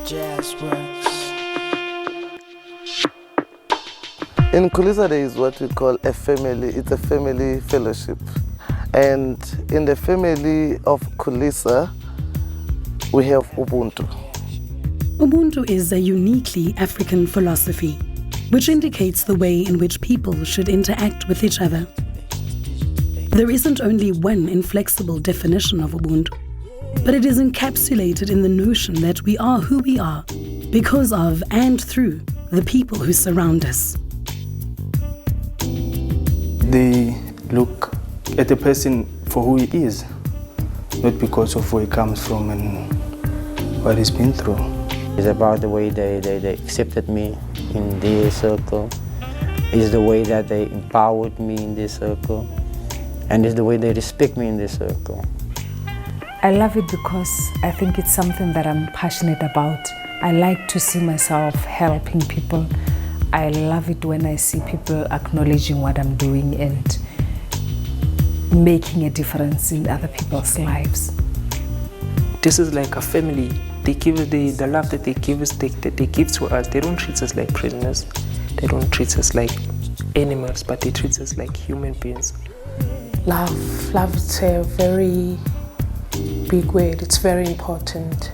jazz works. In Khulisa there is what we call a family. It's a family fellowship. And in the family of Khulisa, we have Ubuntu. Ubuntu is a uniquely African philosophy, which indicates the way in which people should interact with each other. There isn't only one inflexible definition of Ubuntu, but it is encapsulated in the notion that we are who we are because of and through the people who surround us. They look at the person for who he is, not because of where he comes from and what he's been through. It's about the way they accepted me in their circle. It's the way that they empowered me in their circle. And it's the way they respect me in their circle. I love it because I think it's something that I'm passionate about. I like to see myself helping people. I love it when I see people acknowledging what I'm doing and making a difference in other people's lives. This is like a family. They give us the love that they give us, that they give to us. They don't treat us like prisoners. They don't treat us like animals, but they treat us like human beings. Love. Love is a very big word. It's very important.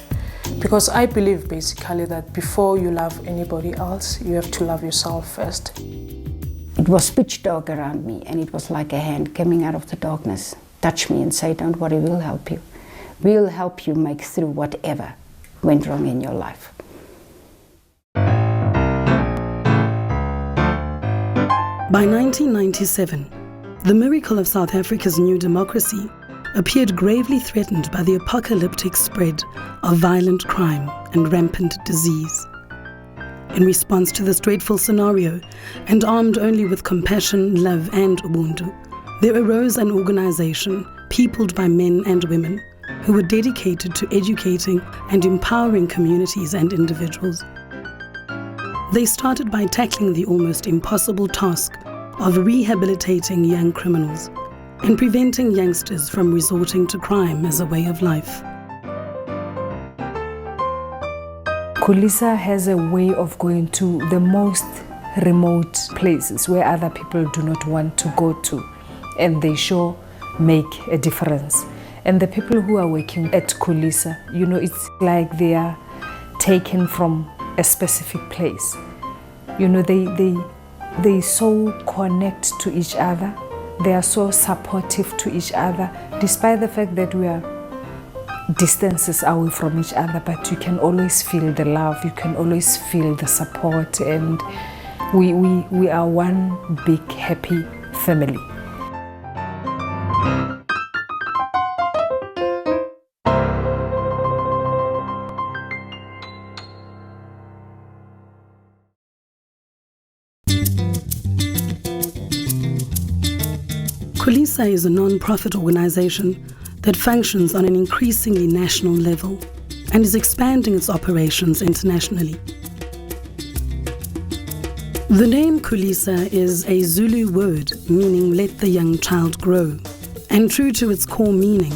Because I believe basically that before you love anybody else, you have to love yourself first. It was pitch dark around me, and it was like a hand coming out of the darkness, touch me and say, don't worry, we'll help you. We'll help you make through whatever went wrong in your life. By 1997, the miracle of South Africa's new democracy appeared gravely threatened by the apocalyptic spread of violent crime and rampant disease. In response to this dreadful scenario, and armed only with compassion, love and Ubuntu, there arose an organization peopled by men and women who were dedicated to educating and empowering communities and individuals. They started by tackling the almost impossible task of rehabilitating young criminals and preventing youngsters from resorting to crime as a way of life. Khulisa has a way of going to the most remote places where other people do not want to go to, and they sure make a difference. And the people who are working at Khulisa, you know, it's like they are taken from a specific place. You know, they so connect to each other. They are so supportive to each other, despite the fact that we are distances away from each other, but you can always feel the love, you can always feel the support, and we are one big happy family. Khulisa is a non-profit organization that functions on an increasingly national level and is expanding its operations internationally. The name Khulisa is a Zulu word meaning let the young child grow. And true to its core meaning,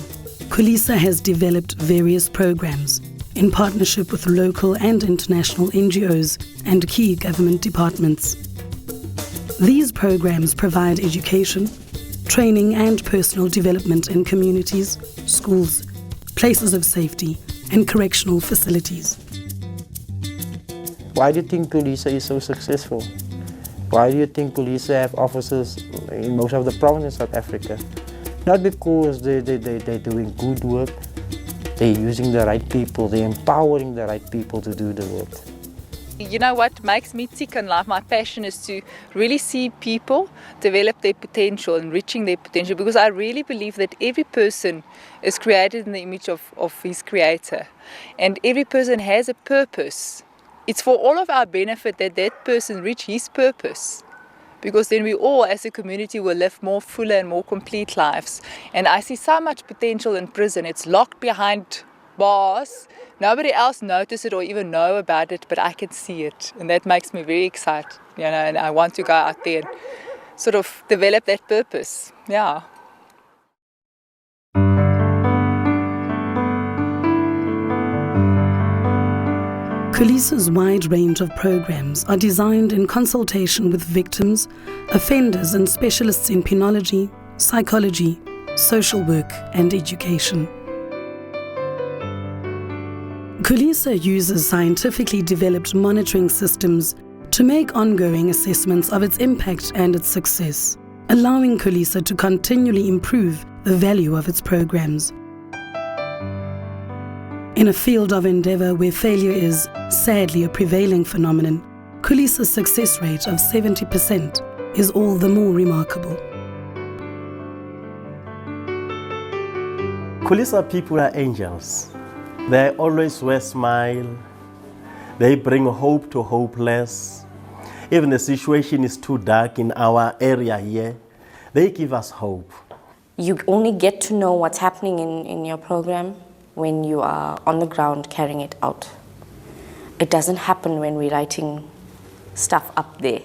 Khulisa has developed various programs in partnership with local and international NGOs and key government departments. These programs provide education, training and personal development in communities, schools, places of safety and correctional facilities. Why do you think Khulisa is so successful? Why do you think Khulisa have offices in most of the provinces of South Africa? Not because they're doing good work, they're using the right people, they're empowering the right people to do the work. You know what makes me tick in life, my passion is to really see people develop their potential and reaching their potential, because I really believe that every person is created in the image of his creator, and every person has a purpose. It's for all of our benefit that that person reach his purpose, because then we all as a community will live more fuller and more complete lives. And I see so much potential in prison. It's locked behind bars. Nobody else notices it or even know about it, but I can see it, and that makes me very excited, you know, and I want to go out there and sort of develop that purpose, yeah. Khulisa's wide range of programs are designed in consultation with victims, offenders and specialists in penology, psychology, social work and education. Khulisa uses scientifically developed monitoring systems to make ongoing assessments of its impact and its success, allowing Khulisa to continually improve the value of its programs. In a field of endeavour where failure is, sadly, a prevailing phenomenon, Khulisa's success rate of 70% is all the more remarkable. Khulisa people are angels. They always wear a smile. They bring hope to hopeless. Even the situation is too dark in our area here, they give us hope. You only get to know what's happening in your program when you are on the ground carrying it out. It doesn't happen when we're writing stuff up there.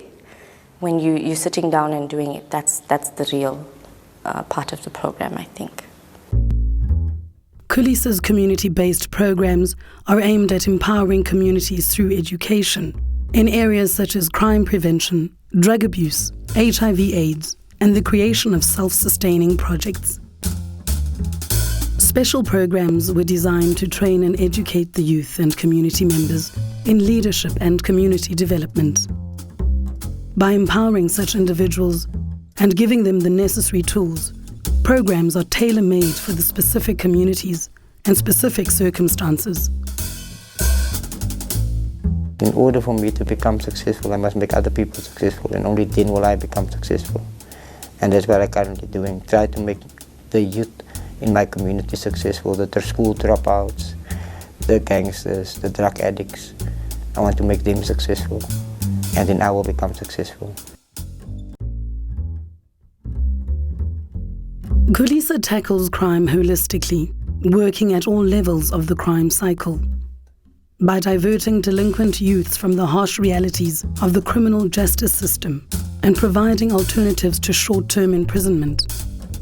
When you're sitting down and doing it, that's the real part of the program, I think. Khulisa's community-based programs are aimed at empowering communities through education in areas such as crime prevention, drug abuse, HIV/AIDS, and the creation of self-sustaining projects. Special programs were designed to train and educate the youth and community members in leadership and community development. By empowering such individuals and giving them the necessary tools, programs are tailor-made for the specific communities and specific circumstances. In order for me to become successful, I must make other people successful, and only then will I become successful. And that's what I'm currently doing. Try to make the youth in my community successful, the school dropouts, the gangsters, the drug addicts. I want to make them successful, and then I will become successful. Khulisa tackles crime holistically, working at all levels of the crime cycle. By diverting delinquent youths from the harsh realities of the criminal justice system and providing alternatives to short-term imprisonment,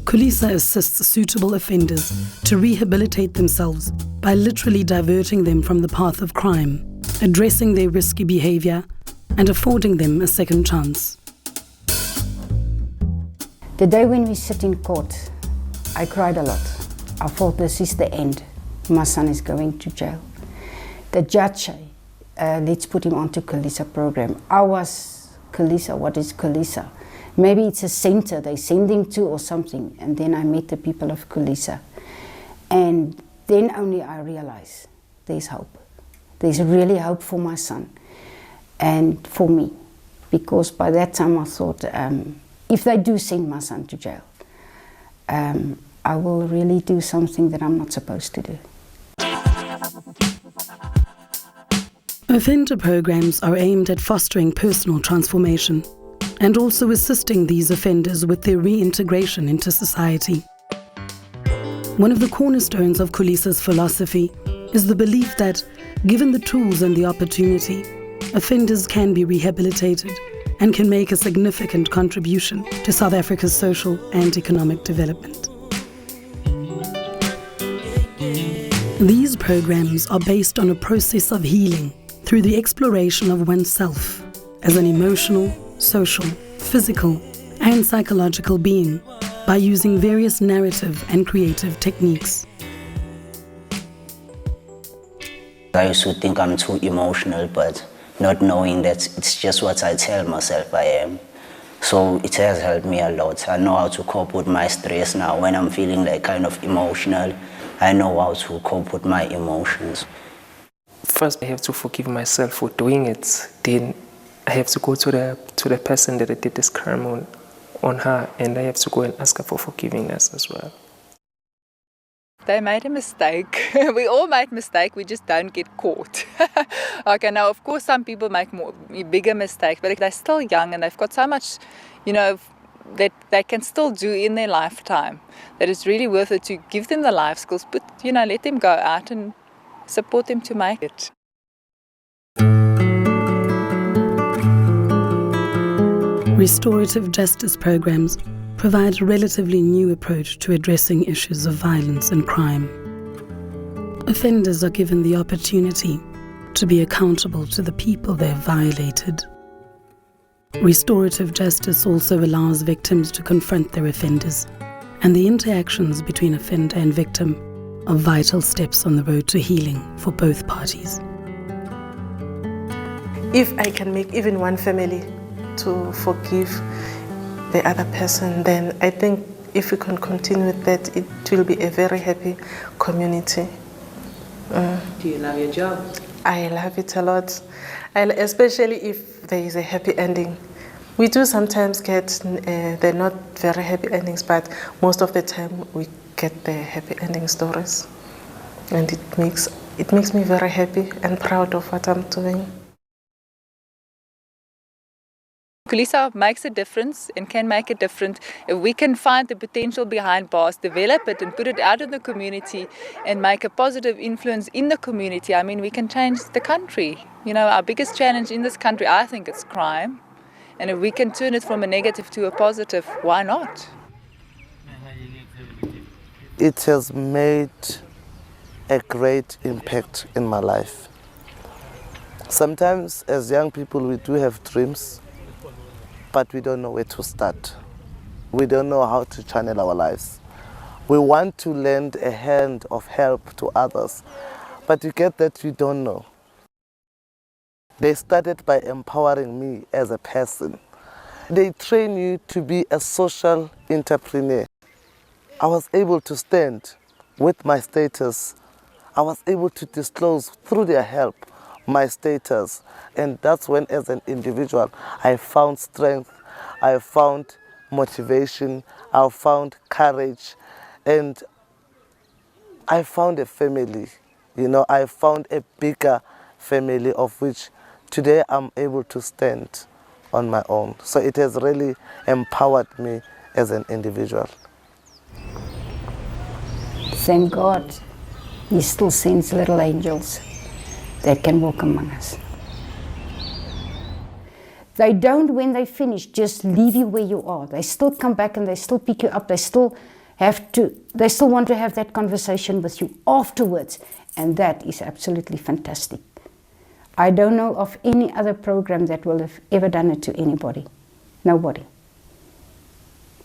Khulisa assists suitable offenders to rehabilitate themselves by literally diverting them from the path of crime, addressing their risky behavior, and affording them a second chance. The day when we sit in court, I cried a lot. I thought, this is the end. My son is going to jail. The judge, let's put him onto Khulisa program. I was, Khulisa, what is Khulisa? Maybe it's a center they send him to or something. And then I met the people of Khulisa. And then only I realized there's hope. There's really hope for my son and for me. Because by that time I thought, if they do send my son to jail, I will really do something that I'm not supposed to do. Offender programs are aimed at fostering personal transformation and also assisting these offenders with their reintegration into society. One of the cornerstones of Khulisa's philosophy is the belief that, given the tools and the opportunity, offenders can be rehabilitated and can make a significant contribution to South Africa's social and economic development. These programs are based on a process of healing through the exploration of oneself as an emotional, social, physical, and psychological being by using various narrative and creative techniques. I used to think I'm too emotional, but not knowing that it's just what I tell myself I am. So it has helped me a lot. I know how to cope with my stress now. When I'm feeling like kind of emotional, I know how to cope with my emotions. First, I have to forgive myself for doing it. Then I have to go to the person that I did this crime on her, and I have to go and ask her for forgiveness as well. They made a mistake. We all make mistakes, we just don't get caught. Okay, now of course some people make bigger mistakes, but they're still young and they've got so much, that they can still do in their lifetime, that it's really worth it to give them the life skills, but let them go out and support them to make it. Restorative justice programs provide a relatively new approach to addressing issues of violence and crime. Offenders are given the opportunity to be accountable to the people they've violated. Restorative justice also allows victims to confront their offenders, and the interactions between offender and victim are vital steps on the road to healing for both parties. If I can make even one family to forgive the other person, then I think if we can continue with that, it will be a very happy community. Do you love your job? I love it a lot, and especially if there is a happy ending. We do sometimes get, they're not very happy endings, but most of the time we get the happy ending stories. And it makes me very happy and proud of what I'm doing. Khulisa makes a difference and can make a difference if we can find the potential behind bars, develop it and put it out in the community and make a positive influence in the community. I mean, we can change the country. You know, our biggest challenge in this country, I think, is crime. And if we can turn it from a negative to a positive, why not? It has made a great impact in my life. Sometimes as young people we do have dreams, but we don't know where to start. We don't know how to channel our lives. We want to lend a hand of help to others, but you get that you don't know. They started by empowering me as a person. They train you to be a social entrepreneur. I was able to stand with my status. I was able to disclose through their help my status. And that's when, as an individual, I found strength, I found motivation, I found courage, and I found a family. You know, I found a bigger family of which today I'm able to stand on my own. So it has really empowered me as an individual. Thank God, He still sends little angels that can walk among us. They don't, when they finish, just leave you where you are. They still come back and they still pick you up. They still want to have that conversation with you afterwards. And that is absolutely fantastic. I don't know of any other program that will have ever done it to anybody. Nobody.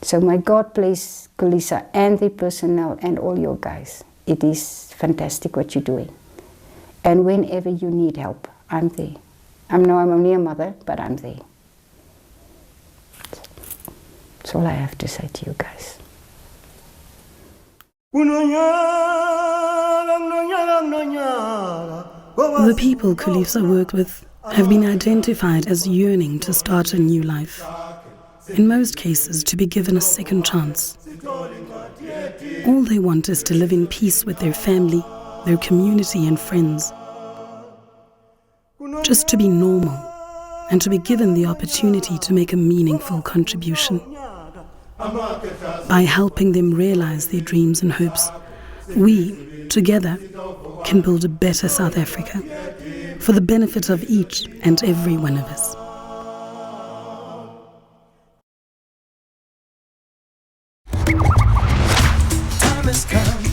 So may God bless Khulisa and the personnel and all your guys. It is fantastic what you're doing. And whenever you need help, I'm there. I'm only a mother, but I'm there. That's all I have to say to you guys. The people Khulisa worked with have been identified as yearning to start a new life. In most cases, to be given a second chance. All they want is to live in peace with their family, their community and friends. Just to be normal and to be given the opportunity to make a meaningful contribution. By helping them realize their dreams and hopes, we, together, can build a better South Africa for the benefit of each and every one of us. Time has come.